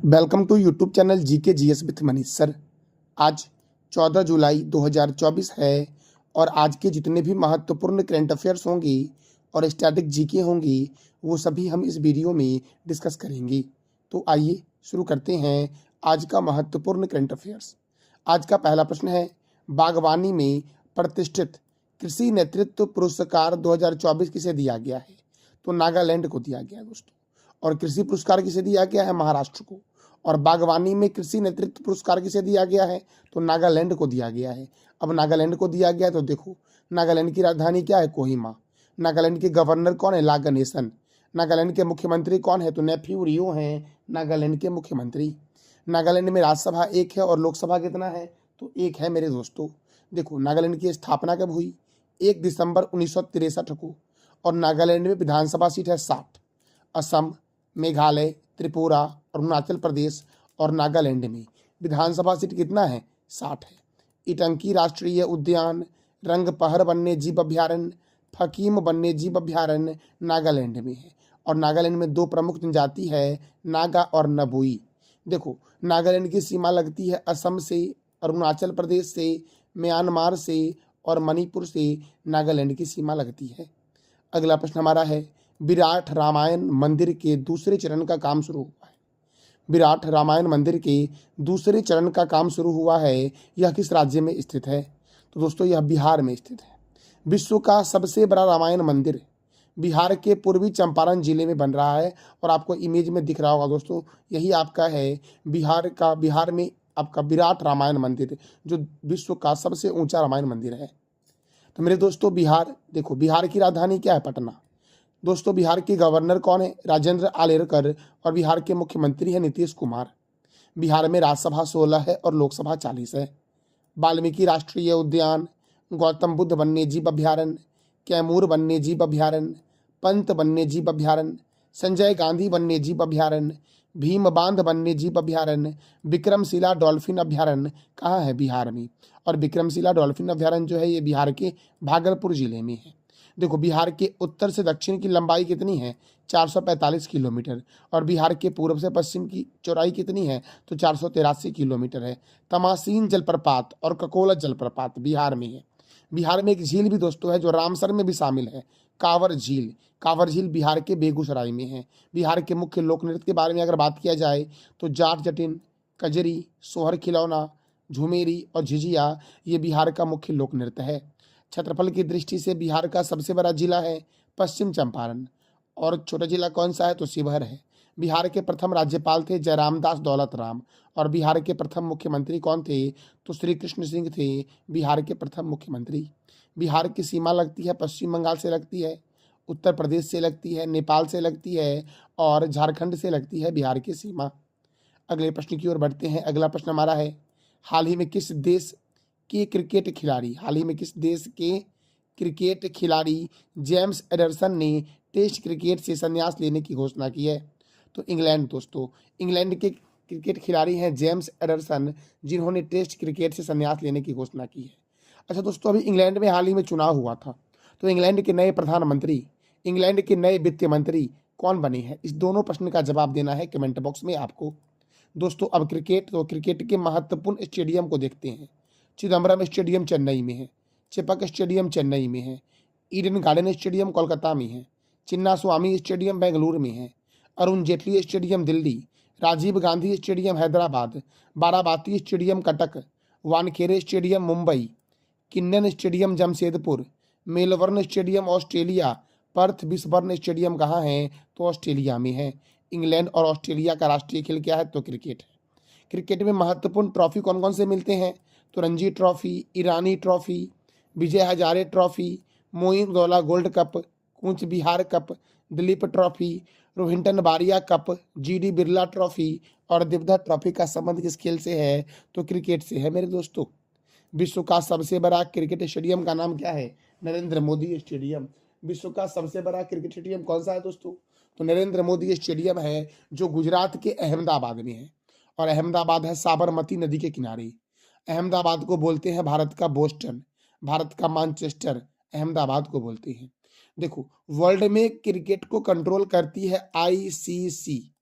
Welcome to YouTube channel GK GS with Manish sir. आज 14 जुलाई 2024 है और आज के जितने भी महत्वपूर्ण करंट अफेयर्स होंगी और स्टैटिक जीके होंगी वो सभी हम इस वीडियो में डिस्कस करेंगे। तो आइए शुरू करते हैं आज का महत्वपूर्ण करंट अफेयर्स। आज का पहला प्रश्न है, बागवानी में प्रतिष्ठित कृषि नेतृत्व पुरस्कार 2024 किसे दिया गया है? तो नागालैंड को दिया गया है दोस्तों। और कृषि पुरस्कार किसे दिया गया है? महाराष्ट्र को। और बागवानी में कृषि नेतृत्व पुरस्कार किसे दिया गया है? तो नागालैंड को दिया गया है। अब नागालैंड को दिया गया है तो देखो, नागालैंड की राजधानी क्या है? कोहिमा। नागालैंड के गवर्नर कौन है? ला गणेशन। नागालैंड के मुख्यमंत्री कौन है? तो नेफ्यू रियो हैं नागालैंड के मुख्यमंत्री। नागालैंड में राज्यसभा एक है और लोकसभा कितना है? तो एक है मेरे दोस्तों। देखो, नागालैंड की स्थापना कब हुई? 1 दिसंबर 1963 को। और नागालैंड में विधानसभा सीट है 60। असम, मेघालय, त्रिपुरा, अरुणाचल प्रदेश और नागालैंड में विधानसभा सीट कितना है? 60 है। इटंकी राष्ट्रीय उद्यान, रंगपहर वन्य जीव अभ्यारण्य, फकीम वन्य जीव अभ्यारण्य नागालैंड में है। और नागालैंड में दो प्रमुख जनजाति है, नागा और नबुई। देखो, नागालैंड की सीमा लगती है असम से, अरुणाचल प्रदेश से, म्यांमार से और मणिपुर से नागालैंड की सीमा लगती है। अगला प्रश्न हमारा है, विराट रामायण मंदिर के दूसरे चरण का काम शुरू हुआ है। विराट रामायण मंदिर के दूसरे चरण का काम शुरू हुआ है, यह किस राज्य में स्थित है? तो दोस्तों यह बिहार में स्थित है। विश्व का सबसे बड़ा रामायण मंदिर बिहार के पूर्वी चंपारण जिले में बन रहा है। और आपको इमेज में दिख रहा होगा दोस्तों, यही आपका है बिहार में आपका विराट रामायण मंदिर, जो विश्व का सबसे ऊंचा रामायण मंदिर है। तो मेरे दोस्तों, बिहार देखो, बिहार की राजधानी क्या है? पटना। दोस्तों, बिहार के गवर्नर कौन है? राजेंद्र आलेरकर। और बिहार के मुख्यमंत्री है नीतीश कुमार। बिहार में राज्यसभा 16 है और लोकसभा 40 है। वाल्मीकि राष्ट्रीय उद्यान, गौतम बुद्ध वन्य जीव अभ्यारण्य, कैमूर वन्य जीव अभ्यारण्य, पंत वन्य जीव अभ्यारण्य, संजय गांधी वन्य जीव अभ्यारण्य, भीम बांध वन्य जीव अभ्यारण्य, विक्रमशिला डॉल्फिन अभ्यारण्य कहाँ है? बिहार में। और विक्रमशिला डॉल्फिन अभ्यारण्य जो है ये बिहार के भागलपुर जिले में है। देखो, बिहार के उत्तर से दक्षिण की लंबाई कितनी है? 445 किलोमीटर। और बिहार के पूर्व से पश्चिम की चौड़ाई कितनी है? तो 483 किलोमीटर है। तमासीन जलप्रपात और ककोला जलप्रपात बिहार में है। बिहार में एक झील भी दोस्तों है जो रामसर में भी शामिल है, कांवर झील। कांवर झील बिहार के बेगूसराय में है। बिहार के मुख्य लोक नृत्य के बारे में अगर बात किया जाए तो जाट जटिन, कजरी, सोहर खिलौना, झुमेरी और झिझिया ये बिहार का मुख्य लोक नृत्य है। क्षेत्रफल की दृष्टि से बिहार का सबसे बड़ा जिला है पश्चिम चंपारण। और छोटा जिला कौन सा है? तो शिवहर है। बिहार के प्रथम राज्यपाल थे जयरामदास दौलत राम। और बिहार के प्रथम मुख्यमंत्री कौन थे? तो श्री कृष्ण सिंह थे बिहार के प्रथम मुख्यमंत्री। बिहार की सीमा लगती है पश्चिम बंगाल से लगती है, उत्तर प्रदेश से लगती है, नेपाल से लगती है और झारखंड से लगती है बिहार की सीमा। अगले प्रश्न की ओर बढ़ते हैं। अगला प्रश्न हमारा है, हाल ही में किस देश के क्रिकेट खिलाड़ी जेम्स एडरसन ने टेस्ट क्रिकेट से संन्यास लेने की घोषणा की है? तो इंग्लैंड दोस्तों, इंग्लैंड के क्रिकेट खिलाड़ी हैं जेम्स एडरसन, जिन्होंने टेस्ट क्रिकेट से संन्यास लेने की घोषणा की है। अच्छा दोस्तों, अभी इंग्लैंड में हाल ही में चुनाव हुआ था, तो इंग्लैंड के नए प्रधानमंत्री, इंग्लैंड के नए वित्त मंत्री कौन बने हैं? इस दोनों प्रश्न का जवाब देना है कमेंट बॉक्स में आपको। दोस्तों, अब क्रिकेट के महत्वपूर्ण स्टेडियम को देखते हैं। चिदम्बरम स्टेडियम चेन्नई में है, चिपक स्टेडियम चेन्नई में है, ईडन गार्डन स्टेडियम कोलकाता में है, चिन्ना स्वामी स्टेडियम बेंगलुरु में है, Arun Jaitley stadium Delhi, Rajiv Gandhi stadium Hyderabad, Barabati stadium Cuttack, Wankhede stadium Mumbai, Keenan stadium Jamshedpur, Melbourne stadium Australia, Perth Brisbane stadium कहाँ है? तो ऑस्ट्रेलिया में है। इंग्लैंड और ऑस्ट्रेलिया का राष्ट्रीय खेल क्या है? तो क्रिकेट है। क्रिकेट में महत्वपूर्ण ट्रॉफी कौन कौन से मिलते हैं? तो Ranji trophy, Irani trophy, Vijay Hazare trophy, Moin Daula gold cup, Cooch Behar cup, Duleep trophy, Rohinton Baria cup, G D Birla trophy और दिवधा ट्रॉफी का संबंध किस खेल से है? तो क्रिकेट से है मेरे दोस्तों। विश्व का सबसे बड़ा क्रिकेट स्टेडियम का नाम क्या है? नरेंद्र मोदी स्टेडियम। विश्व का सबसे बड़ा क्रिकेट स्टेडियम कौन सा है दोस्तों? तो नरेंद्र मोदी स्टेडियम है, जो गुजरात के अहमदाबाद में है। और अहमदाबाद है साबरमती नदी के किनारे। अहमदाबाद को बोलते हैं भारत का बोस्टन, भारत का मैनचेस्टर, अहमदाबाद को बोलते हैं। देखो, वर्ल्ड में क्रिकेट को कंट्रोल करती है आईसीसी,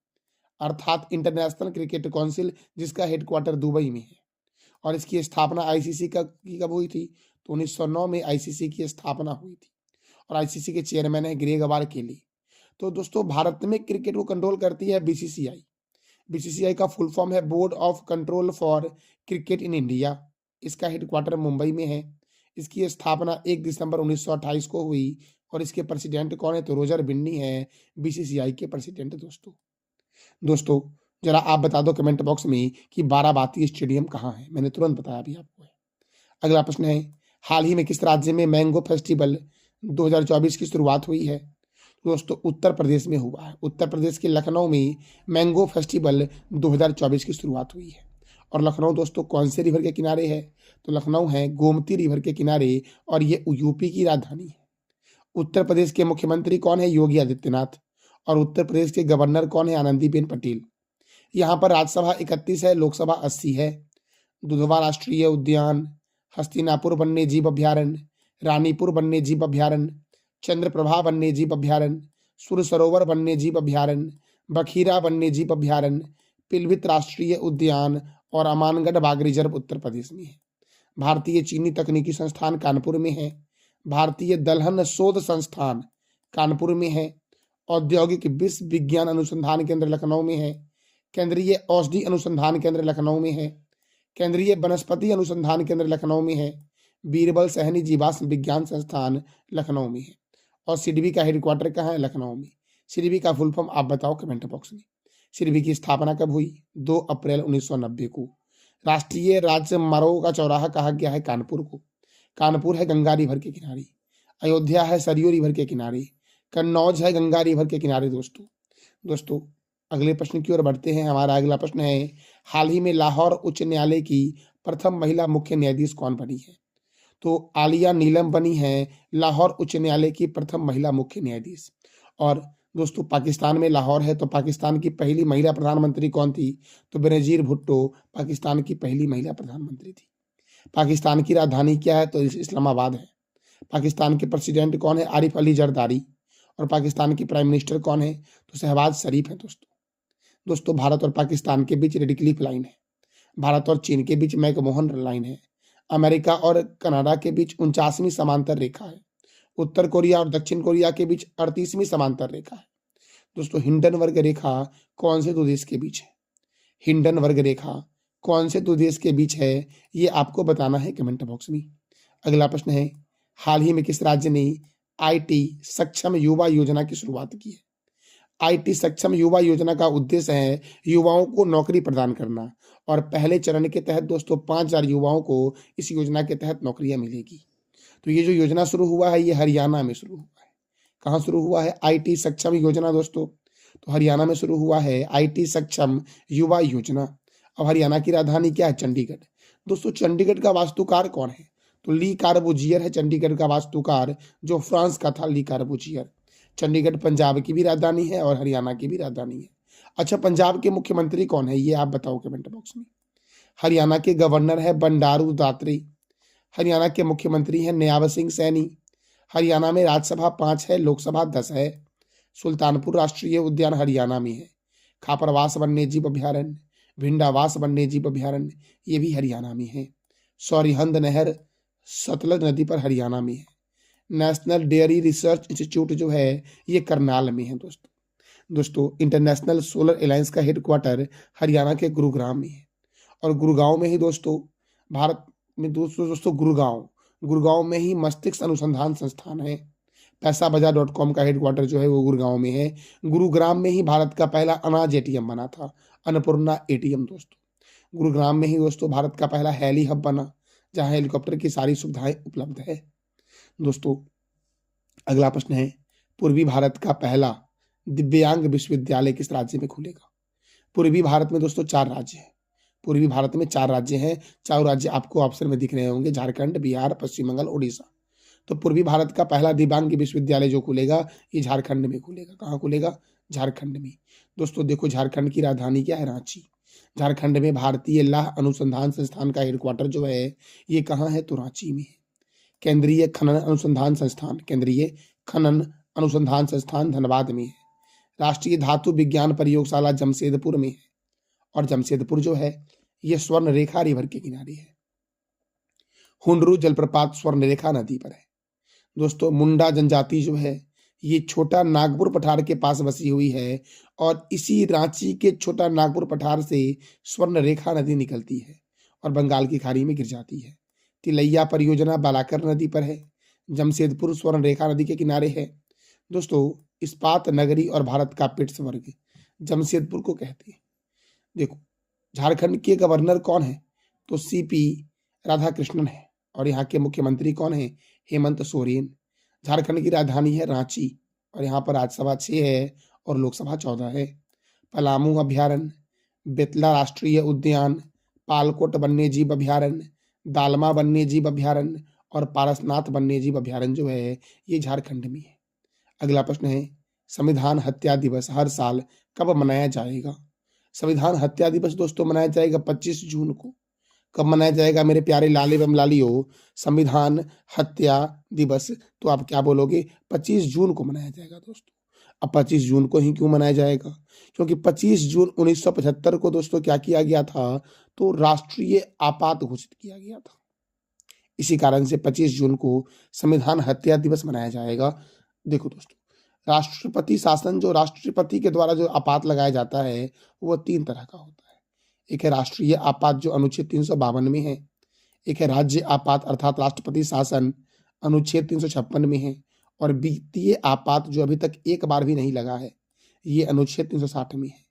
अर्थात इंटरनेशनल क्रिकेट काउंसिल, जिसका हेडक्वार्टर दुबई में है। और इसकी स्थापना आईसीसी का की कब हुई थी? तो 1909 में आईसीसी की स्थापना हुई थी और आईसीसी के चेयरमैन है ग्रेग वारकेली। तो दोस्तों भारत में क्रिकेट को कंट्रोल करती है बीसीसीआई। बीसीसीआई का फुल फॉर्म है board of control for cricket in India. इसका हेडक्वार्टर मुंबई में है। इसकी स्थापना 1 दिसंबर 1928 को हुई और इसके प्रेसिडेंट कौन है? तो रोजर बिन्नी है बीसीसीआई के प्रेसिडेंट। दोस्तों जरा आप बता दो कमेंट बॉक्स में कि बाराबाती स्टेडियम कहाँ है। मैंने तुरंत बताया अभी आपको। अगला प्रश्न है, हाल ही में किस राज्य में मैंगो फेस्टिवल 2024 की शुरुआत हुई है? दोस्तों उत्तर प्रदेश में हुआ है। उत्तर प्रदेश के लखनऊ में मैंगो फेस्टिवल 2024 की शुरुआत हुई है। और लखनऊ दोस्तों कौन से रिवर के किनारे है? तो लखनऊ है गोमती रिवर के किनारे और ये यूपी की राजधानी है। उत्तर प्रदेश के मुख्यमंत्री कौन है? योगी आदित्यनाथ। और उत्तर प्रदेश के गवर्नर कौन है? आनंदीबेन पटेल। यहाँ पर राज्यसभा 31 है, लोकसभा 80 है। दुधवा राष्ट्रीय उद्यान, हस्तिनापुर वन्य जीव अभ्यारण्य, रानीपुर वन्य जीव अभ्यारण्य, चंद्रप्रभा वन्य जीव अभ्यारण्य, सुर सरोवर वन्य जीव अभ्यारण्य, बखीरा वन्य जीव अभ्यारण्य, पिलभित राष्ट्रीय उद्यान और अमानगढ़ बाघ रिजर्व उत्तर प्रदेश में है। भारतीय चीनी तकनीकी संस्थान कानपुर में है। भारतीय दलहन शोध संस्थान कानपुर में है। औद्योगिक विश्व विज्ञान अनुसंधान केंद्र लखनऊ में है। केंद्रीय औषधि अनुसंधान केंद्र लखनऊ में है। केंद्रीय वनस्पति अनुसंधान केंद्र लखनऊ में है। बीरबल सहनी जीवाश्म विज्ञान संस्थान लखनऊ में है। और सिडबी का हेडक्वार्टर कहाँ है? लखनऊ में। सिडबी का फुल फॉर्म आप बताओ कमेंट बॉक्स में। सिडबी की स्थापना कब हुई? 2 अप्रैल 1990 को। राष्ट्रीय राजमार्गों का चौराहा कहा गया है? कानपुर को। कानपुर है गंगा रिवर के किनारे। अयोध्या है सरयू रिवर के किनारे। कन्नौज है गंगा रिवर के किनारे। दोस्तों अगले प्रश्न की ओर बढ़ते हैं। हमारा अगला प्रश्न है, हाल ही में लाहौर उच्च न्यायालय की प्रथम महिला मुख्य न्यायाधीश कौन बनी है? तो आलिया नीलम बनी है लाहौर उच्च न्यायालय की प्रथम महिला मुख्य न्यायाधीश। और दोस्तों पाकिस्तान में लाहौर है, तो पाकिस्तान की पहली महिला प्रधानमंत्री कौन थी? तो बेनजीर भुट्टो पाकिस्तान की पहली महिला प्रधानमंत्री थी। पाकिस्तान की राजधानी क्या है? तो इस्लामाबाद है। पाकिस्तान के प्रेसिडेंट कौन है? आरिफ अली जरदारी। और पाकिस्तान की प्राइम मिनिस्टर कौन है? तो शहबाज शरीफ है। दोस्तों भारत और पाकिस्तान के बीच रेड क्लिफ लाइन है। भारत और चीन के बीच मैकमोहन लाइन है। अमेरिका और कनाडा के बीच 49वीं समांतर रेखा है। उत्तर कोरिया और दक्षिण कोरिया के बीच 38वीं समांतर रेखा है। दोस्तों हिंडनबर्ग रेखा कौन से दो देश के बीच है? हिंडनबर्ग रेखा कौन से दो देश के बीच है? ये आपको बताना है कमेंट बॉक्स में। अगला प्रश्न है, हाल ही में किस राज्य ने आईटी सक्षम युवा योजना की शुरुआत की है? आईटी सक्षम युवा योजना का उद्देश्य है युवाओं को नौकरी प्रदान करना और पहले चरण के तहत दोस्तों 5000 युवाओं को इस योजना के तहत नौकरियां मिलेगी। तो ये जो योजना शुरू हुआ है ये हरियाणा में शुरू हुआ है। कहाँ शुरू हुआ है? आईटी सक्षम योजना दोस्तों, तो हरियाणा में शुरू हुआ है आईटी सक्षम युवा योजना। अब हरियाणा की राजधानी क्या है? चंडीगढ़। दोस्तों चंडीगढ़ का वास्तुकार कौन है? तो ली कार्बूजियर है चंडीगढ़ का वास्तुकार, जो फ्रांस का था ली कार्बूजियर। चंडीगढ़ पंजाब की भी राजधानी है और हरियाणा की भी राजधानी है। अच्छा पंजाब के मुख्यमंत्री कौन है? ये आप बताओ कमेंट बॉक्स में। हरियाणा के गवर्नर है बंडारू दात्रे। हरियाणा के मुख्यमंत्री है नयाब सिंह सैनी। हरियाणा में राज्यसभा 5 है, लोकसभा 10 है। सुल्तानपुर राष्ट्रीय उद्यान हरियाणा में है। खापरवास वन्य जीव अभ्यारण्य, भिंडावास वन्य जीव अभ्यारण्य ये भी हरियाणा में है। सौरिहंद नहर सतलज नदी पर हरियाणा में है। नेशनल डेयरी रिसर्च इंस्टीट्यूट जो है ये करनाल में है। दोस्तों इंटरनेशनल सोलर अलायंस का हेडक्वार्टर हरियाणा के गुरुग्राम में है। और गुरुगांव में ही दोस्तों भारत में दोस्तों गुरुगांव में ही मस्तिष्क अनुसंधान संस्थान है। पैसाबाजार.com का हेडक्वार्टर जो है वो गुरुगांव में है। गुरुग्राम में ही भारत का पहला अनाज एटीएम बना था, अन्नपूर्णा एटीएम। दोस्तों गुरुग्राम में ही दोस्तों भारत का पहला हेली हब बना, जहां हेलीकॉप्टर की सारी सुविधाएं उपलब्ध है। दोस्तों अगला प्रश्न है, पूर्वी भारत का पहला दिव्यांग विश्वविद्यालय किस राज्य में खुलेगा? पूर्वी भारत में दोस्तों 4 राज्य हैं। पूर्वी भारत में 4 राज्य हैं। चारों राज्य आपको ऑप्शन में दिख रहे होंगे, झारखंड, बिहार, पश्चिम बंगाल, उड़ीसा। तो पूर्वी भारत का पहला दिव्यांग विश्वविद्यालय जो खुलेगा ये झारखंड में खुलेगा। कहाँ खुलेगा? झारखंड में। दोस्तों देखो झारखंड की राजधानी क्या है? रांची। झारखंड में भारतीय लाह अनुसंधान संस्थान का हेडक्वार्टर जो है ये कहाँ है? तो रांची में है। केंद्रीय खनन अनुसंधान संस्थान धनबाद में है। राष्ट्रीय धातु विज्ञान प्रयोगशाला जमशेदपुर में है, और जमशेदपुर जो है ये स्वर्ण रेखा रिवर के किनारे है। हुंडरू जलप्रपात स्वर्ण रेखा नदी पर है। दोस्तों मुंडा जनजाति जो है ये छोटा नागपुर पठार के पास बसी हुई है, और इसी रांची के छोटा नागपुर पठार से स्वर्ण रेखा नदी निकलती है और बंगाल की खाड़ी में गिर जाती है। तिलैया परियोजना बालाकर नदी पर है। जमशेदपुर स्वर्ण रेखा नदी के किनारे है। दोस्तों इस्पात नगरी और भारत का पिट्सबर्ग जमशेदपुर को कहते हैं। देखो झारखंड के गवर्नर कौन है, तो सीपी राधाकृष्णन है, और यहाँ के मुख्यमंत्री कौन है, हेमंत सोरेन। झारखंड की राजधानी है रांची, और यहाँ पर राज्यसभा 6 है और लोकसभा 14 है। पलामू अभ्यारण्य, बेतला राष्ट्रीय उद्यान, पालकोट वन्यजीव अभ्यारण्य, दालमा वन्यजीव अभ्यारण्य और पारसनाथ वन्यजीव अभ्यारण्य जो है ये झारखंड में है। अगला प्रश्न है संविधान हत्या दिवस हर साल कब मनाया जाएगा। संविधान हत्या दिवस दोस्तों मनाया जाएगा 25 जून को। कब मनाया जाएगा मेरे प्यारे लाले एवं लालियो, संविधान हत्या दिवस, तो आप क्या बोलोगे, 25 जून को मनाया जाएगा दोस्तों। अब 25 जून को ही क्यों मनाया जाएगा, क्योंकि 25 जून 1975 को दोस्तों क्या किया गया था, तो राष्ट्रीय आपात घोषित किया गया था। इसी कारण से 25 जून को संविधान हत्या दिवस मनाया जाएगा। देखो दोस्तों राष्ट्रपति शासन, जो राष्ट्रपति के द्वारा जो आपात लगाया जाता है वो 3 तरह का होता है। एक है राष्ट्रीय आपात जो अनुच्छेद 352 में है, एक है राज्य आपात अर्थात राष्ट्रपति शासन अनुच्छेद 356 में है, और वित्तीय आपात जो अभी तक एक बार भी नहीं लगा है ये अनुच्छेद 360 में है।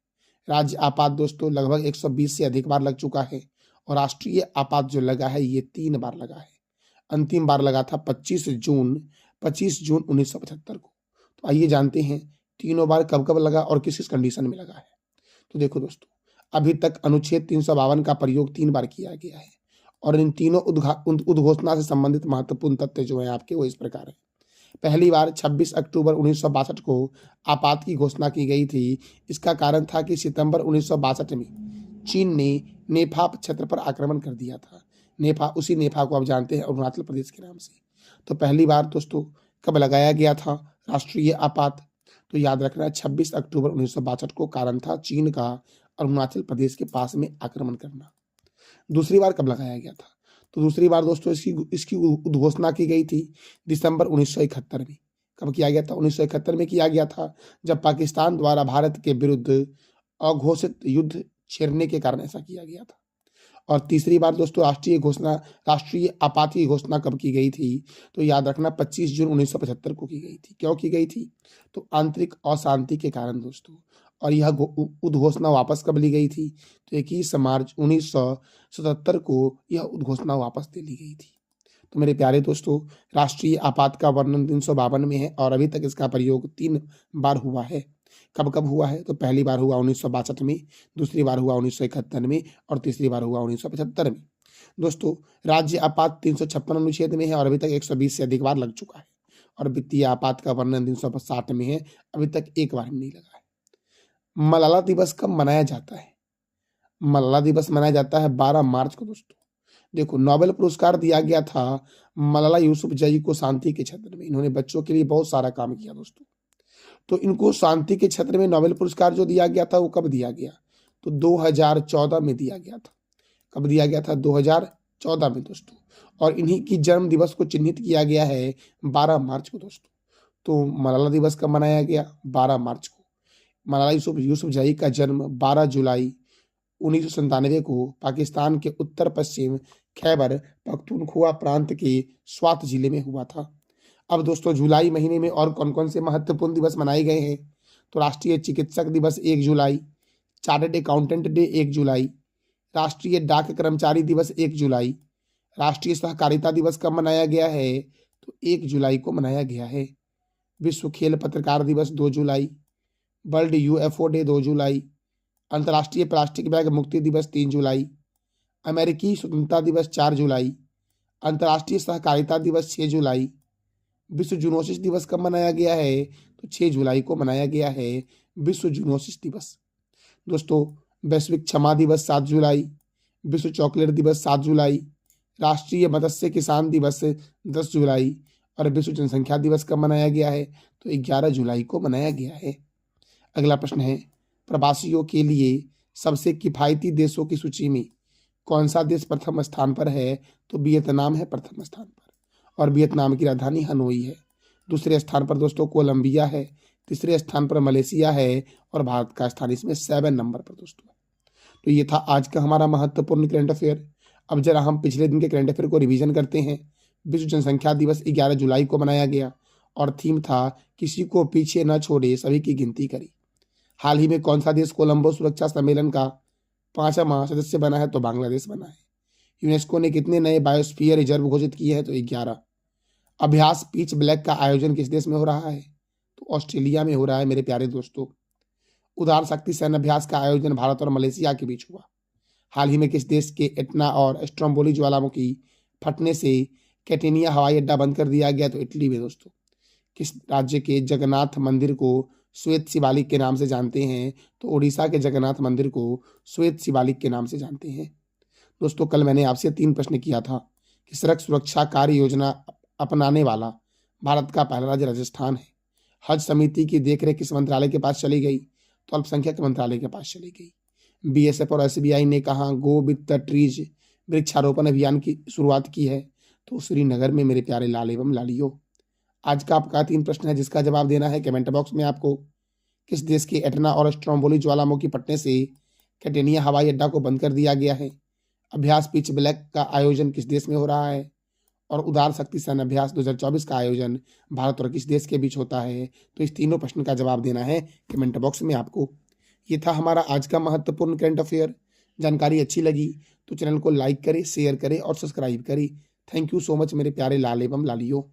राज्य आपात दोस्तों लगभग 120 से अधिक बार लग चुका है, और राष्ट्रीय आपात जो लगा है ये 3 बार लगा है। अंतिम बार लगा था 25 जून 1975 को। तो आइए जानते हैं तीनों बार कब कब लगा और किस किस कंडीशन में लगा है। तो देखो दोस्तों अभी तक अनुच्छेद 352 का प्रयोग 3 बार किया गया है, और इन तीनों उद्घोषणा से संबंधित महत्वपूर्ण तथ्य जो है आपके वो इस प्रकार है। पहली बार 26 अक्टूबर 1962 को आपात की घोषणा की गई थी। इसका कारण था कि सितंबर 1962 में चीन ने नेफा क्षेत्र पर आक्रमण कर दिया था। नेफा, उसी नेफा को आप जानते हैं अरुणाचल प्रदेश के नाम से। तो पहली बार दोस्तों कब लगाया गया था राष्ट्रीय आपात, तो याद रखना 26 अक्टूबर 1962 को कारण था चीन का अरुणाचल प्रदेश के पास में आक्रमण करना। दूसरी बार कब लगाया गया था, तो दूसरी बार दोस्तों इसकी उद्घोषणा की गई थी दिसंबर 1971 में। कब किया गया था, 1971 में किया गया था, जब पाकिस्तान द्वारा भारत के विरुद्ध अघोषित युद्ध छेड़ने के कारण ऐसा किया गया था। और तीसरी बार दोस्तों राष्ट्रीय आपात की घोषणा कब की गई थी, तो याद रखना 25 जून 1975 को की गई थी। क्यों की गई थी, तो आंतरिक अशांति के कारण दोस्तों। और यह उद्घोषणा वापस कब ली गई थी, तो 21 मार्च 1977 को यह उद्घोषणा वापस दे ली गई थी। तो मेरे प्यारे दोस्तों राष्ट्रीय आपात का वर्णन 352 में है, और अभी तक इसका प्रयोग 3 बार हुआ है। कब कब हुआ है, तो पहली बार हुआ 1962 में, दूसरी बार हुआ 1971 में, और तीसरी बार हुआ 1975 में। दोस्तों राज्य आपात 356 अनुच्छेद में है, और अभी तक 120 से अधिक बार लग चुका है। और वित्तीय आपात का वर्णन 360 में है, अभी तक एक बार भी नहीं लगा है। मलाला दिवस कब मनाया जाता है, मलाला दिवस मनाया जाता है 12 मार्च को दोस्तों। देखो नोबेल पुरस्कार दिया गया था मलाला यूसुफजई को शांति के क्षेत्र में। इन्होंने बच्चों के लिए बहुत सारा काम किया दोस्तों। तो इनको शांति के क्षेत्र में नोबेल पुरस्कार जो दिया गया था वो कब दिया गया, तो 2014 में दिया गया था। कब दिया गया था, 2014 में दोस्तों। और इन्हीं की जन्म दिवस को चिन्हित किया गया है 12 मार्च को दोस्तों। तो मलाला दिवस कब मनाया गया, 12 मार्च को। मलाला यूसुफजई का जन्म 12 जुलाई 1997 को पाकिस्तान के उत्तर पश्चिम खैबर पख्तूनख्वा प्रांत के स्वात जिले में हुआ था। अब दोस्तों जुलाई महीने में और कौन कौन से महत्वपूर्ण दिवस मनाए गए हैं, तो राष्ट्रीय चिकित्सक दिवस 1 जुलाई, चार्टर्ड अकाउंटेंट डे 1 जुलाई, राष्ट्रीय डाक कर्मचारी दिवस 1 जुलाई, राष्ट्रीय सहकारिता दिवस कब मनाया गया है, तो 1 जुलाई को मनाया गया है। विश्व खेल पत्रकार दिवस 2 जुलाई, वर्ल्ड यूएफओ डे 2 जुलाई, अंतर्राष्ट्रीय प्लास्टिक बैग मुक्ति दिवस 3 जुलाई, अमेरिकी स्वतंत्रता दिवस 4 जुलाई, अंतर्राष्ट्रीय सहकारिता दिवस 6 जुलाई। विश्व जूनोसिस दिवस कब मनाया गया है, तो 6 जुलाई को मनाया गया है विश्व जूनोसिस दिवस। दोस्तों वैश्विक क्षमा दिवस 7 जुलाई, विश्व चॉकलेट दिवस 7 जुलाई, राष्ट्रीय मत्स्य किसान दिवस 10 जुलाई, और विश्व जनसंख्या दिवस कब मनाया गया है, तो 11 जुलाई को मनाया गया है। अगला प्रश्न है, प्रवासियों के लिए सबसे किफायती देशों की सूची में कौन सा देश प्रथम स्थान पर है? तो वियतनाम है प्रथम स्थान पर और वियतनाम की राजधानी हनोई है। दूसरे स्थान पर दोस्तों कोलंबिया है, तीसरे स्थान पर मलेशिया है और भारत का स्थान इसमें 7 नंबर पर दोस्तों। तो ये था आज का हमारा महत्वपूर्ण करंट अफेयर। अब जरा हम पिछले दिन के करंट अफेयर को रिवीजन करते हैं। विश्व जनसंख्या दिवस 11 जुलाई को मनाया गया और थीम था किसी को पीछे न छोड़े, सभी की गिनती करी। हाल ही में कौन सा देश कोलंबो सुरक्षा सम्मेलन का 5वां सदस्य बना है? तो बांग्लादेश बना है। यूनेस्को ने कितने नए बायोस्फीयर रिजर्व घोषित किए हैं? तो 11। अभ्यास पिच ब्लैक का आयोजन किस देश में हो रहा है? तो ऑस्ट्रेलिया में हो रहा है मेरे प्यारे दोस्तों। उदार शक्ति सैन्य अभ्यास का आयोजन भारत और मलेशिया के बीच हुआ। हाल ही में किस देश के एटना और स्ट्रोम्बोली ज्वालामुखी फटने से कैटेनिया हवाई अड्डा बंद कर दिया गया? तो इटली में दोस्तों। किस राज्य के जगन्नाथ मंदिर को श्वेत शिवालिक के नाम से जानते हैं? तो उड़ीसा के जगन्नाथ मंदिर को श्वेत शिवालिक के नाम से जानते हैं। दोस्तों कल मैंने आपसे 3 प्रश्न किया था कि सड़क सुरक्षा कार्य योजना अपनाने वाला भारत का पहला राज्य राजस्थान है। हज समिति की देखरेख किस मंत्रालय के पास चली गई? तो अल्पसंख्यक मंत्रालय के पास चली गई। बीएसएफ और एसबीआई ने कहा गो विद द ट्रीज वृक्षारोपण अभियान की शुरुआत की है? तो श्रीनगर में मेरे प्यारे लाल एवं लालियो। आज का आपका 3 प्रश्न है जिसका जवाब देना है कमेंट बॉक्स में आपको। किस देश के एटना और स्ट्रोम्बोली ज्वालामुखी फटने से कैटेनिया हवाई अड्डा को बंद कर दिया गया है? अभ्यास पिच ब्लैक का आयोजन किस देश में हो रहा है? और उदार शक्ति सैन्य अभ्यास 2024 का आयोजन भारत और किस देश के बीच होता है? तो इस तीनों प्रश्न का जवाब देना है कमेंट बॉक्स में आपको। ये था हमारा आज का महत्वपूर्ण करंट अफेयर। जानकारी अच्छी लगी तो चैनल को लाइक करें, शेयर करें और सब्सक्राइब करें। थैंक यू सो मच मेरे प्यारे लाल एवं लालियो।